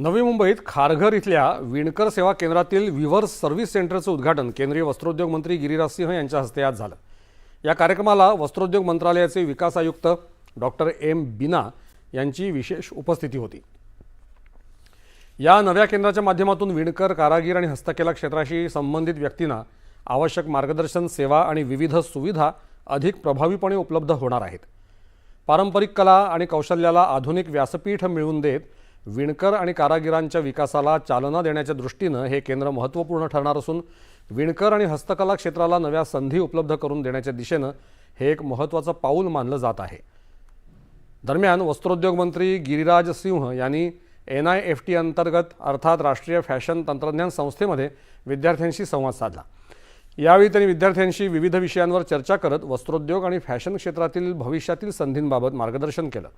नवी मुंबईत खारघर इथल्या विणकर सेवा केंद्रातील विव्हर्स सर्व्हिस सेंटरचं उद्घाटन केंद्रीय वस्त्रोद्योग मंत्री गिरिराज सिंह यांच्या हस्ते आज झालं। या कार्यक्रमाला वस्त्रोद्योग मंत्रालयाचे विकास आयुक्त डॉक्टर एम बीना यांची विशेष उपस्थिती होती। या नव्या केंद्राच्या माध्यमातून विणकर, कारागीर आणि हस्तकला क्षेत्राशी संबंधित व्यक्तींना आवश्यक मार्गदर्शन, सेवा आणि विविध सुविधा अधिक प्रभावीपणे उपलब्ध होणार आहेत। पारंपरिक कला आणि कौशल्याला आधुनिक व्यासपीठ मिळवून देत विणकर आणि कारागिरांच्या विकासाला चालना देण्याच्या दृष्टीने हे केंद्र महत्त्वपूर्ण ठरणार असून विणकर आणि हस्तकला क्षेत्राला नव्या संधी उपलब्ध करून देण्याच्या दिशेने हे एक महत्त्वाचं पाऊल मानलं जात आहे। दरम्यान वस्त्रोद्योग मंत्री गिरिराज सिंह यांनी NIFT अंतर्गत अर्थात राष्ट्रीय फॅशन तंत्रज्ञान संस्थेमध्ये विद्यार्थ्यांशी संवाद साधला। यावेळी त्यांनी विद्यार्थ्यांशी विविध विषयांवर चर्चा करत वस्त्रोद्योग आणि फॅशन क्षेत्रातील भविष्यातील संधींबाबत मार्गदर्शन केलं।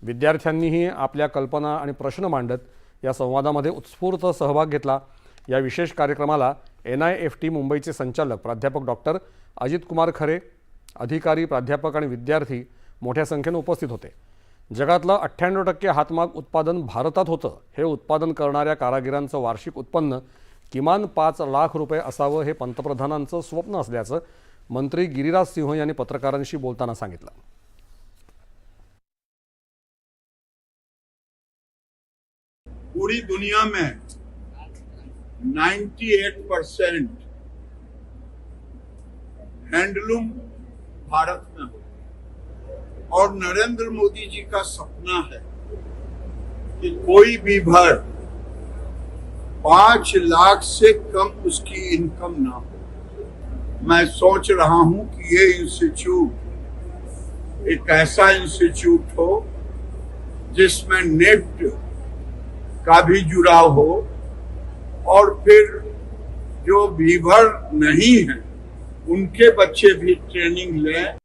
विद्यार्थ्यांनीही आपल्या कल्पना आणि प्रश्न मांडत या संवादामध्ये उत्स्फूर्त सहभाग घेतला। या विशेष कार्यक्रमाला NIFT मुंबईचे संचालक प्राध्यापक डॉक्टर अजित कुमार खरे, अधिकारी, प्राध्यापक आणि विद्यार्थी मोठ्या संख्येने उपस्थित होते। जगातलं 98% हातमाग उत्पादन भारतात होतं। हे उत्पादन करणाऱ्या कारागिरांचं वार्षिक उत्पन्न किमान 5 लाख रुपये असावं हे पंतप्रधानांचं स्वप्न असल्याचं मंत्री गिरिराज सिंह यांनी पत्रकारांशी बोलताना सांगितलं। पूरी दुनिया में 98% हैंडलूम भारत में हो और नरेंद्र मोदी जी का सपना है कि कोई भी भर 5 लाख से कम उसकी इनकम ना हो। मैं सोच रहा हूं कि ये इंस्टीट्यूट एक ऐसा इंस्टीट्यूट हो जिसमें नेफ्ट का भी जुड़ाव हो और फिर जो वीवर नहीं है उनके बच्चे भी ट्रेनिंग लें